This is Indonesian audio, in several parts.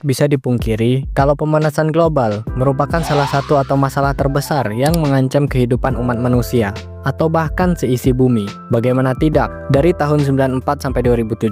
bisa dipungkiri kalau pemanasan global merupakan salah satu atau masalah terbesar yang mengancam kehidupan umat manusia atau bahkan seisi bumi. Bagaimana tidak, dari tahun 94 sampai 2017,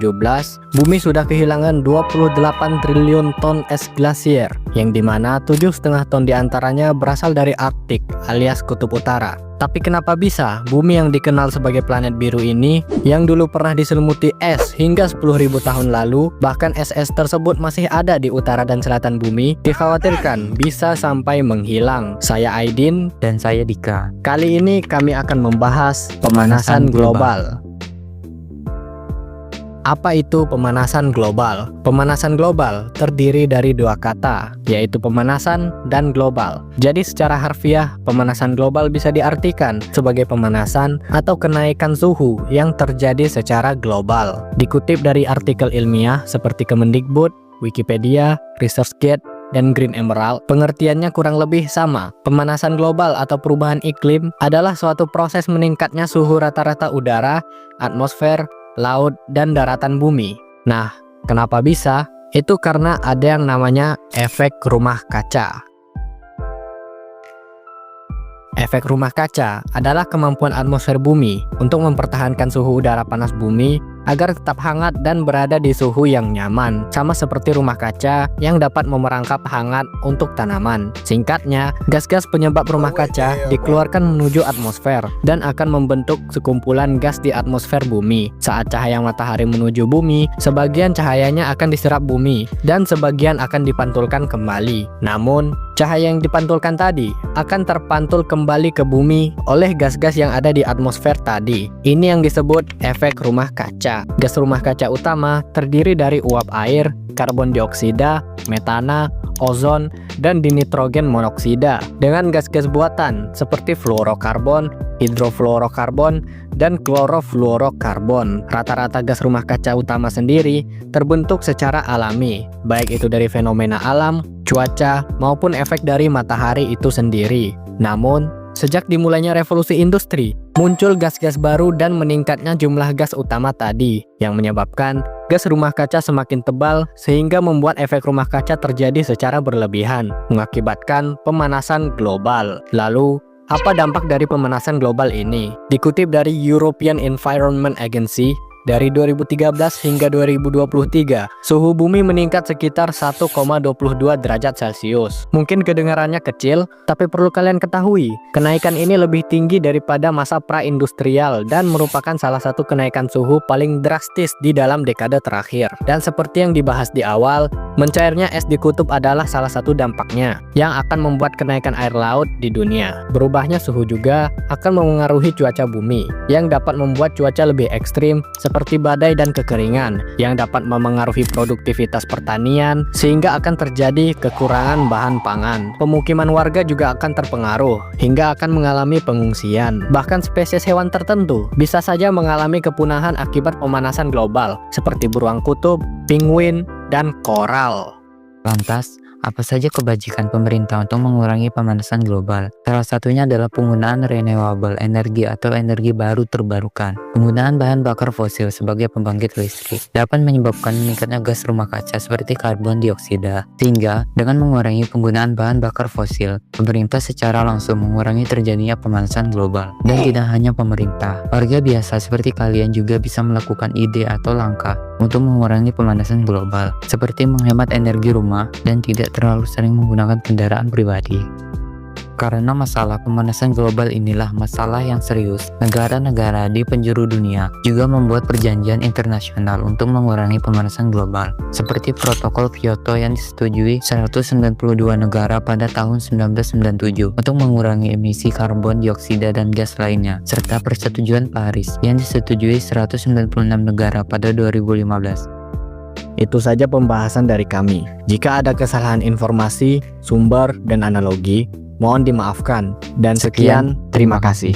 bumi sudah kehilangan 28 triliun ton es glasier, yang dimana 7,5 ton diantaranya berasal dari Arktik alias Kutub Utara. Tapi kenapa bisa bumi yang dikenal sebagai planet biru ini, yang dulu pernah diselimuti es hingga 10.000 tahun lalu, bahkan es-es tersebut masih ada di utara dan selatan bumi, dikhawatirkan bisa sampai menghilang? Saya Aidin. Dan saya Dika. Kali ini kami akan membahas pemanasan global. Apa itu pemanasan global? Pemanasan global terdiri dari dua kata, yaitu pemanasan dan global. Jadi secara harfiah, pemanasan global bisa diartikan sebagai pemanasan atau kenaikan suhu yang terjadi secara global. Dikutip dari artikel ilmiah seperti Kemendikbud, Wikipedia, ResearchGate, dan Green Emerald, pengertiannya kurang lebih sama. Pemanasan global atau perubahan iklim adalah suatu proses meningkatnya suhu rata-rata udara, atmosfer, laut, dan daratan bumi. Nah, kenapa bisa? Itu karena ada yang namanya efek rumah kaca. Efek rumah kaca adalah kemampuan atmosfer bumi untuk mempertahankan suhu udara panas bumi agar tetap hangat dan berada di suhu yang nyaman, sama seperti rumah kaca yang dapat memerangkap hangat untuk tanaman. Singkatnya, gas-gas penyebab rumah kaca dikeluarkan menuju atmosfer dan akan membentuk sekumpulan gas di atmosfer bumi. Saat cahaya matahari menuju bumi, sebagian cahayanya akan diserap bumi dan sebagian akan dipantulkan kembali. Namun, cahaya yang dipantulkan tadi akan terpantul kembali ke bumi oleh gas-gas yang ada di atmosfer tadi. Ini yang disebut efek rumah kaca. Gas rumah kaca utama terdiri dari uap air, karbon dioksida, metana, ozon, dan dinitrogen monoksida. Dengan gas-gas buatan seperti fluorokarbon, hidrofluorokarbon, dan klorofluorokarbon. Rata-rata gas rumah kaca utama sendiri terbentuk secara alami, baik itu dari fenomena alam, cuaca, maupun efek dari matahari itu sendiri. Namun, sejak dimulainya revolusi industri, muncul gas-gas baru dan meningkatnya jumlah gas utama tadi, yang menyebabkan gas rumah kaca semakin tebal sehingga membuat efek rumah kaca terjadi secara berlebihan, mengakibatkan pemanasan global. Lalu, apa dampak dari pemanasan global ini? Dikutip dari European Environment Agency, dari 2013 hingga 2023, suhu bumi meningkat sekitar 1,22 derajat Celcius. Mungkin kedengarannya kecil, tapi perlu kalian ketahui, kenaikan ini lebih tinggi daripada masa pra-industrial dan merupakan salah satu kenaikan suhu paling drastis di dalam dekade terakhir. Dan seperti yang dibahas di awal, mencairnya es di kutub adalah salah satu dampaknya, yang akan membuat kenaikan air laut di dunia. Berubahnya suhu juga akan mengaruhi cuaca bumi, yang dapat membuat cuaca lebih ekstrim, seperti badai dan kekeringan, yang dapat memengaruhi produktivitas pertanian sehingga akan terjadi kekurangan bahan pangan. Pemukiman warga juga akan terpengaruh hingga akan mengalami pengungsian. Bahkan spesies hewan tertentu bisa saja mengalami kepunahan akibat pemanasan global, seperti beruang kutub, penguin, dan koral. Lantas, apa saja kebajikan pemerintah untuk mengurangi pemanasan global? Salah satunya adalah penggunaan renewable energy atau energi baru terbarukan. Penggunaan bahan bakar fosil sebagai pembangkit listrik dapat menyebabkan meningkatnya gas rumah kaca seperti karbon dioksida. Sehingga, dengan mengurangi penggunaan bahan bakar fosil, pemerintah secara langsung mengurangi terjadinya pemanasan global. Dan tidak hanya pemerintah, warga biasa seperti kalian juga bisa melakukan ide atau langkah untuk mengurangi pemanasan global, seperti menghemat energi rumah dan tidak terlalu sering menggunakan kendaraan pribadi. Karena masalah pemanasan global inilah masalah yang serius, negara-negara di penjuru dunia juga membuat perjanjian internasional untuk mengurangi pemanasan global, seperti Protokol Kyoto yang disetujui 192 negara pada tahun 1997 untuk mengurangi emisi karbon dioksida dan gas lainnya, serta Persetujuan Paris yang disetujui 196 negara pada 2015. Itu saja pembahasan dari kami. Jika ada kesalahan informasi, sumber, dan analogi, mohon dimaafkan. Dan sekian, terima kasih.